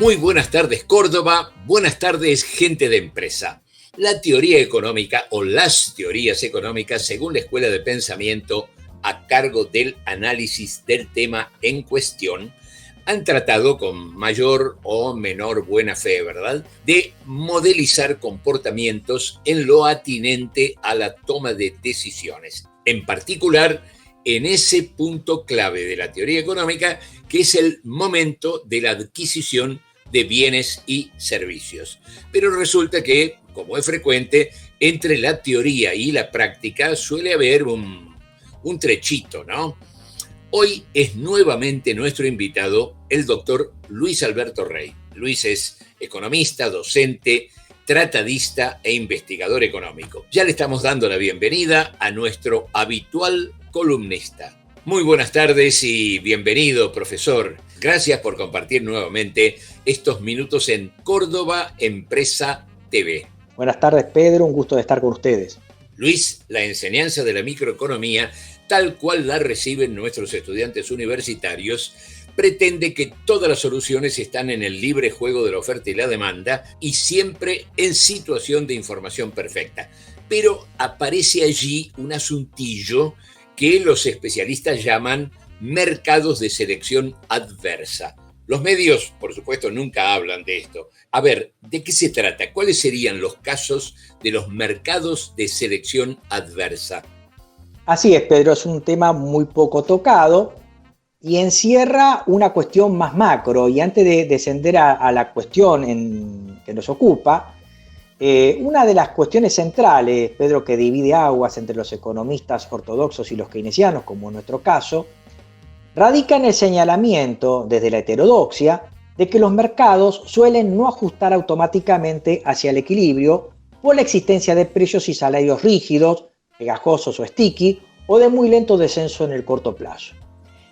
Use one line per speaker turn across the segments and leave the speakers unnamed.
Muy buenas tardes, Córdoba. Buenas tardes, gente de empresa. La teoría económica o las teorías económicas, según la escuela de pensamiento a cargo del análisis del tema en cuestión, han tratado con mayor o menor buena fe, ¿verdad?, de modelizar comportamientos en lo atinente a la toma de decisiones. En particular, en ese punto clave de la teoría económica, que es el momento de la adquisición de bienes y servicios. Pero resulta que, como es frecuente, entre la teoría y la práctica suele haber un trechito, ¿no? Hoy es nuevamente nuestro invitado el doctor Luis Alberto Rey. Luis es economista, docente, tratadista e investigador económico. Ya le estamos dando la bienvenida a nuestro habitual columnista. Muy buenas tardes y bienvenido, profesor. Gracias por compartir nuevamente estos minutos en Córdoba Empresa TV.
Buenas tardes, Pedro. Un gusto de estar con ustedes.
Luis, la enseñanza de la microeconomía, tal cual la reciben nuestros estudiantes universitarios, pretende que todas las soluciones están en el libre juego de la oferta y la demanda y siempre en situación de información perfecta. Pero aparece allí un asuntillo que los especialistas llaman mercados de selección adversa. Los medios, por supuesto, nunca hablan de esto. A ver, ¿de qué se trata? ¿Cuáles serían los casos de los mercados de selección adversa?
Así es, Pedro, es un tema muy poco tocado y encierra una cuestión más macro. Y antes de descender a la cuestión que nos ocupa, una de las cuestiones centrales, Pedro, que divide aguas entre los economistas ortodoxos y los keynesianos, como en nuestro caso, radica en el señalamiento desde la heterodoxia de que los mercados suelen no ajustar automáticamente hacia el equilibrio por la existencia de precios y salarios rígidos, pegajosos o sticky, o de muy lento descenso en el corto plazo.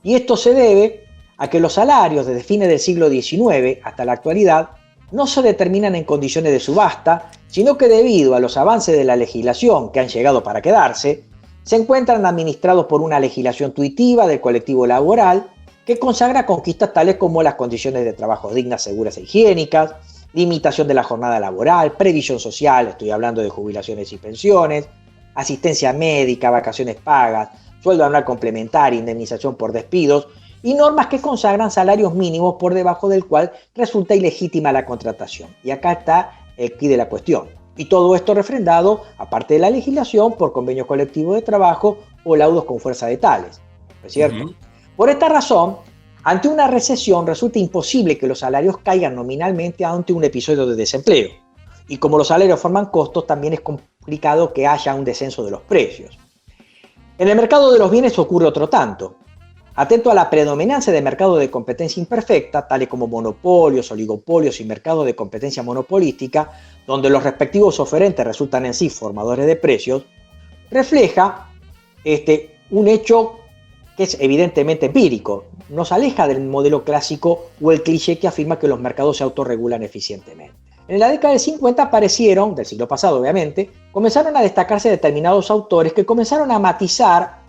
Y esto se debe a que los salarios desde fines del siglo XIX hasta la actualidad no se determinan en condiciones de subasta, sino que debido a los avances de la legislación que han llegado para quedarse, se encuentran administrados por una legislación tuitiva del colectivo laboral que consagra conquistas tales como las condiciones de trabajo dignas, seguras e higiénicas, limitación de la jornada laboral, previsión social, estoy hablando de jubilaciones y pensiones, asistencia médica, vacaciones pagas, sueldo anual complementario, indemnización por despidos y normas que consagran salarios mínimos por debajo del cual resulta ilegítima la contratación. Y acá está el quid de la cuestión. Y todo esto refrendado, aparte de la legislación, por convenios colectivos de trabajo o laudos con fuerza de tales. ¿No es cierto? Uh-huh. Por esta razón, ante una recesión resulta imposible que los salarios caigan nominalmente ante un episodio de desempleo. Y como los salarios forman costos, también es complicado que haya un descenso de los precios. En el mercado de los bienes ocurre otro tanto. Atento a la predominancia de mercados de competencia imperfecta, tales como monopolios, oligopolios y mercados de competencia monopolística, donde los respectivos oferentes resultan en sí formadores de precios, refleja un hecho que es evidentemente empírico. Nos aleja del modelo clásico o el cliché que afirma que los mercados se autorregulan eficientemente. En la década del 50 aparecieron, del siglo pasado obviamente, comenzaron a destacarse determinados autores que comenzaron a matizar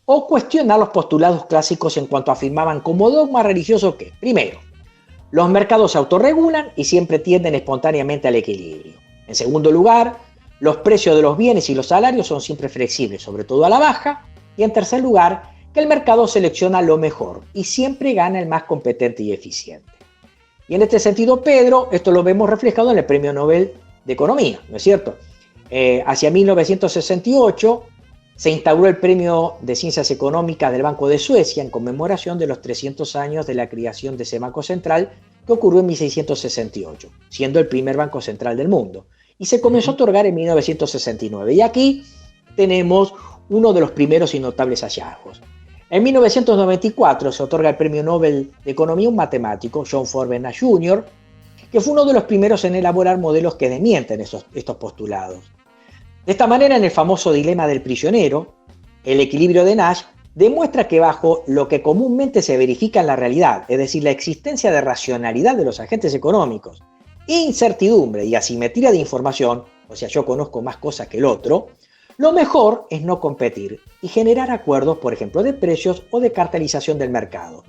o cuestionar los postulados clásicos en cuanto afirmaban como dogma religioso que, primero, los mercados se autorregulan y siempre tienden espontáneamente al equilibrio. En segundo lugar, los precios de los bienes y los salarios son siempre flexibles, sobre todo a la baja. Y en tercer lugar, que el mercado selecciona lo mejor y siempre gana el más competente y eficiente. Y en este sentido, Pedro, esto lo vemos reflejado en el Premio Nobel de Economía, ¿no es cierto? Hacia 1968 se instauró el Premio de Ciencias Económicas del Banco de Suecia en conmemoración de los 300 años de la creación de ese Banco Central que ocurrió en 1668, siendo el primer banco central del mundo. Y se comenzó a otorgar en 1969. Y aquí tenemos uno de los primeros y notables hallazgos. En 1994 se otorga el Premio Nobel de Economía a un matemático, John Forbes Nash Jr., que fue uno de los primeros en elaborar modelos que desmienten estos postulados. De esta manera, en el famoso dilema del prisionero, el equilibrio de Nash demuestra que bajo lo que comúnmente se verifica en la realidad, es decir, la existencia de racionalidad de los agentes económicos, incertidumbre y asimetría de información, o sea, yo conozco más cosas que el otro, lo mejor es no competir y generar acuerdos, por ejemplo, de precios o de cartelización del mercado.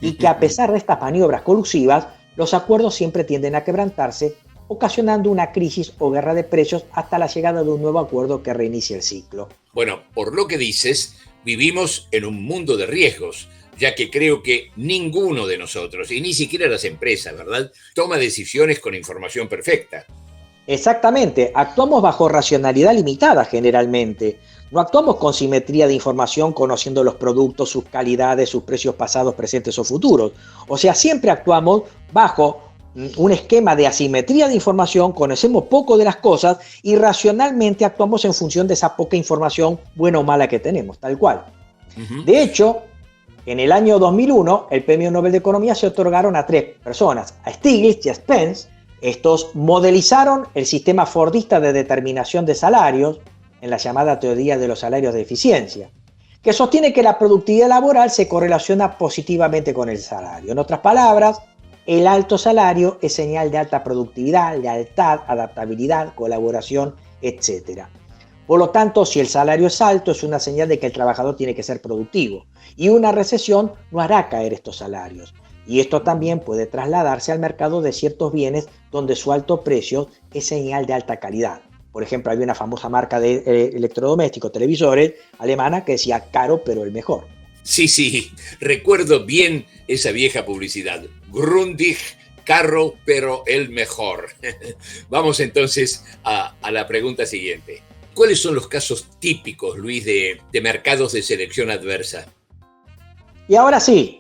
Y que a pesar de estas maniobras colusivas, los acuerdos siempre tienden a quebrantarse, ocasionando una crisis o guerra de precios hasta la llegada de un nuevo acuerdo que reinicie el ciclo.
Bueno, por lo que dices, vivimos en un mundo de riesgos, ya que creo que ninguno de nosotros, y ni siquiera las empresas, ¿verdad?, toma decisiones con información perfecta.
Exactamente, actuamos bajo racionalidad limitada generalmente. No actuamos con simetría de información conociendo los productos, sus calidades, sus precios pasados, presentes o futuros. O sea, siempre actuamos bajo un esquema de asimetría de información, conocemos poco de las cosas y racionalmente actuamos en función de esa poca información, buena o mala que tenemos, tal cual. De hecho, en el año 2001, el Premio Nobel de Economía se otorgaron a 3 personas, a Stiglitz y a Spence. Estos modelizaron el sistema fordista de determinación de salarios en la llamada teoría de los salarios de eficiencia, que sostiene que la productividad laboral se correlaciona positivamente con el salario. En otras palabras, el alto salario es señal de alta productividad, lealtad, adaptabilidad, colaboración, etc. Por lo tanto, si el salario es alto, es una señal de que el trabajador tiene que ser productivo, y una recesión no hará caer estos salarios. Y esto también puede trasladarse al mercado de ciertos bienes donde su alto precio es señal de alta calidad. Por ejemplo, había una famosa marca de electrodomésticos, televisores, alemana, que decía caro pero el mejor.
Sí, recuerdo bien esa vieja publicidad. Grundig, caro pero el mejor. Vamos entonces a la pregunta siguiente. ¿Cuáles son los casos típicos, Luis, de mercados de selección adversa?
Y ahora sí,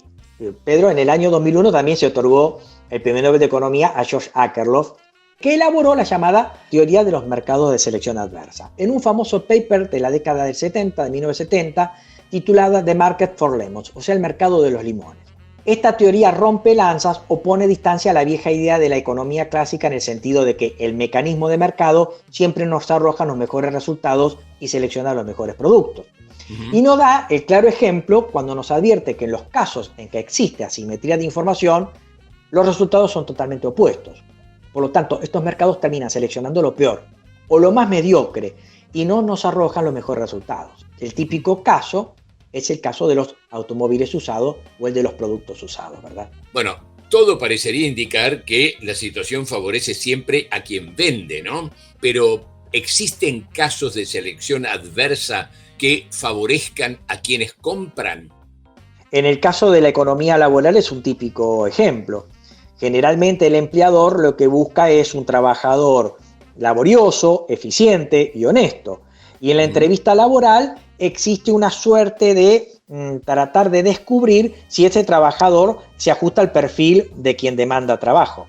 Pedro, en el año 2001 también se otorgó el Premio Nobel de Economía a George Akerlof, que elaboró la llamada teoría de los mercados de selección adversa, en un famoso paper de la década del 70, de 1970, titulada The Market for Lemons, o sea, el mercado de los limones. Esta teoría rompe lanzas o pone distancia a la vieja idea de la economía clásica en el sentido de que el mecanismo de mercado siempre nos arroja los mejores resultados y selecciona los mejores productos. Y nos da el claro ejemplo cuando nos advierte que en los casos en que existe asimetría de información, los resultados son totalmente opuestos. Por lo tanto, estos mercados terminan seleccionando lo peor o lo más mediocre y no nos arrojan los mejores resultados. El típico caso es el caso de los automóviles usados o el de los productos usados, ¿verdad?
Bueno, todo parecería indicar que la situación favorece siempre a quien vende, ¿no? Pero ¿existen casos de selección adversa que favorezcan a quienes compran?
En el caso de la economía laboral es un típico ejemplo. Generalmente el empleador lo que busca es un trabajador laborioso, eficiente y honesto. Y en la entrevista laboral existe una suerte de tratar de descubrir si ese trabajador se ajusta al perfil de quien demanda trabajo.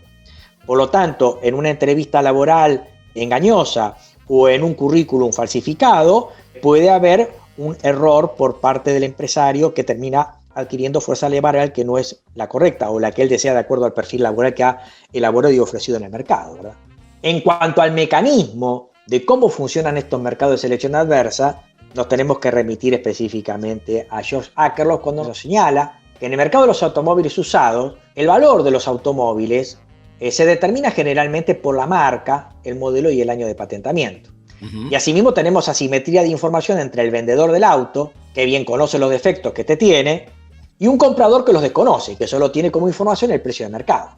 Por lo tanto, en una entrevista laboral engañosa o en un currículum falsificado, puede haber un error por parte del empresario que termina adquiriendo fuerza laboral que no es la correcta o la que él desea de acuerdo al perfil laboral que ha elaborado y ofrecido en el mercado, ¿verdad? En cuanto al mecanismo de cómo funcionan estos mercados de selección adversa, nos tenemos que remitir específicamente a George Akerlof cuando nos señala que en el mercado de los automóviles usados, el valor de los automóviles se determina generalmente por la marca, el modelo y el año de patentamiento. Y asimismo tenemos asimetría de información entre el vendedor del auto, que bien conoce los defectos que te tiene, y un comprador que los desconoce, que solo tiene como información el precio de mercado.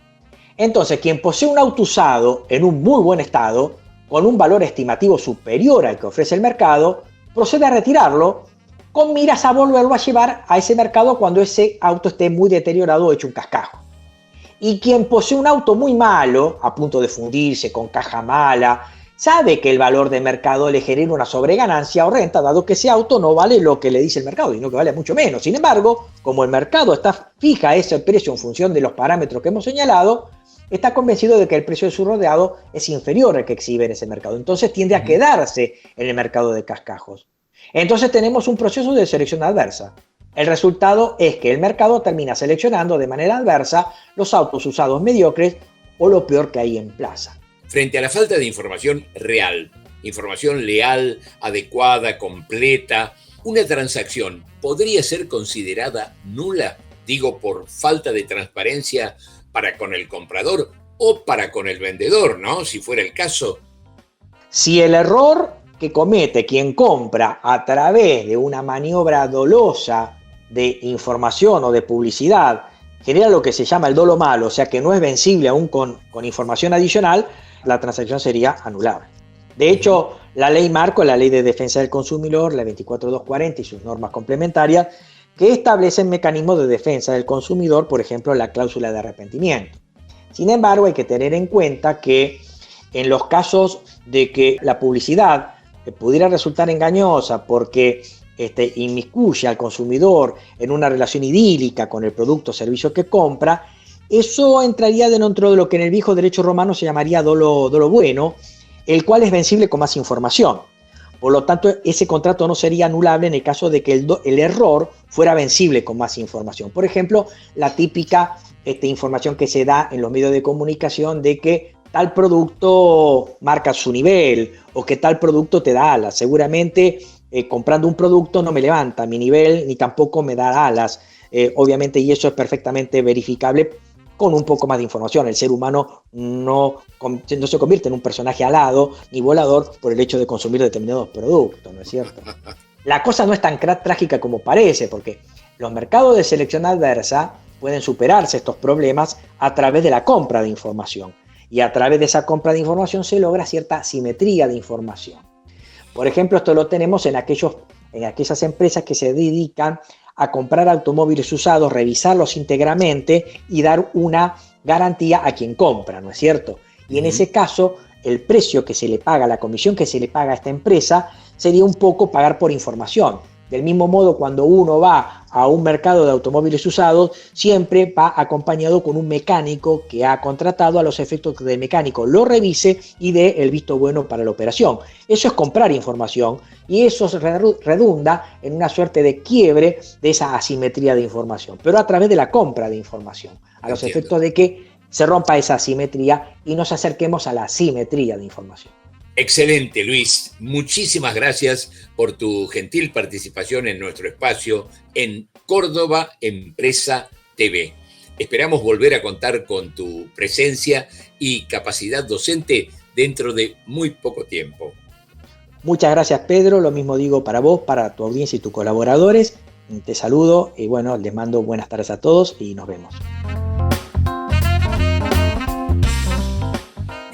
Entonces, quien posee un auto usado en un muy buen estado, con un valor estimativo superior al que ofrece el mercado, procede a retirarlo con miras a volverlo a llevar a ese mercado cuando ese auto esté muy deteriorado o hecho un cascajo. Y quien posee un auto muy malo, a punto de fundirse, con caja mala, sabe que el valor de mercado le genera una sobreganancia o renta, dado que ese auto no vale lo que le dice el mercado, sino que vale mucho menos. Sin embargo, como el mercado está fija ese precio en función de los parámetros que hemos señalado, está convencido de que el precio de su rodeado es inferior al que exhibe en ese mercado. Entonces tiende a quedarse en el mercado de cascajos. Entonces tenemos un proceso de selección adversa. El resultado es que el mercado termina seleccionando de manera adversa los autos usados mediocres o lo peor que hay en plaza.
Frente a la falta de información real, información leal, adecuada, completa, una transacción podría ser considerada nula, digo, por falta de transparencia para con el comprador o para con el vendedor, ¿no? Si fuera el caso.
Si el error que comete quien compra a través de una maniobra dolosa de información o de publicidad genera lo que se llama el dolo malo, o sea que no es vencible aún con información adicional, la transacción sería anulable. De hecho, la ley marco, la Ley de Defensa del Consumidor, la 24240 y sus normas complementarias, que establecen mecanismos de defensa del consumidor, por ejemplo, la cláusula de arrepentimiento. Sin embargo, hay que tener en cuenta que en los casos de que la publicidad pudiera resultar engañosa porque inmiscuye al consumidor en una relación idílica con el producto o servicio que compra, eso entraría dentro de lo que en el viejo derecho romano se llamaría dolo bueno, el cual es vencible con más información. Por lo tanto, ese contrato no sería anulable en el caso de que el error fuera vencible con más información. Por ejemplo, la típica información que se da en los medios de comunicación de que tal producto marca su nivel o que tal producto te da alas. Seguramente comprando un producto no me levanta mi nivel ni tampoco me da alas. Obviamente, y eso es perfectamente verificable con un poco más de información. El ser humano no se convierte en un personaje alado ni volador por el hecho de consumir determinados productos, ¿no es cierto? La cosa no es tan trágica como parece, porque los mercados de selección adversa pueden superarse estos problemas a través de la compra de información. Y a través de esa compra de información se logra cierta simetría de información. Por ejemplo, esto lo tenemos en aquellas empresas que se dedican a comprar automóviles usados, revisarlos íntegramente y dar una garantía a quien compra, ¿no es cierto? Y en ese caso, el precio que se le paga, la comisión que se le paga a esta empresa, sería un poco pagar por información. Del mismo modo, cuando uno va a un mercado de automóviles usados, siempre va acompañado con un mecánico que ha contratado a los efectos que el mecánico lo revise y dé el visto bueno para la operación. Eso es comprar información y eso redunda en una suerte de quiebre de esa asimetría de información, pero a través de la compra de información, a los efectos de que se rompa esa asimetría y nos acerquemos a la simetría de información.
Excelente, Luis. Muchísimas gracias por tu gentil participación en nuestro espacio en Córdoba Empresa TV. Esperamos volver a contar con tu presencia y capacidad docente dentro de muy poco tiempo.
Muchas gracias, Pedro. Lo mismo digo para vos, para tu audiencia y tus colaboradores. Te saludo y bueno, les mando buenas tardes a todos y nos vemos.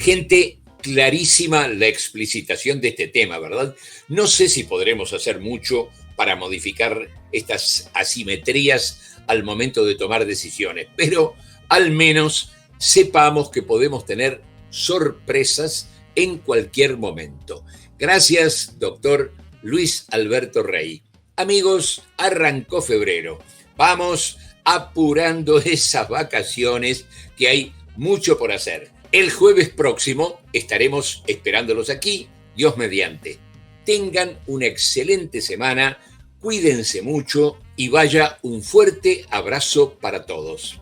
Gente, clarísima la explicitación de este tema, ¿verdad? No sé si podremos hacer mucho para modificar estas asimetrías al momento de tomar decisiones, pero al menos sepamos que podemos tener sorpresas en cualquier momento. Gracias, doctor Luis Alberto Rey. Amigos, arrancó febrero. Vamos apurando esas vacaciones que hay mucho por hacer. El jueves próximo estaremos esperándolos aquí, Dios mediante. Tengan una excelente semana, cuídense mucho y vaya un fuerte abrazo para todos.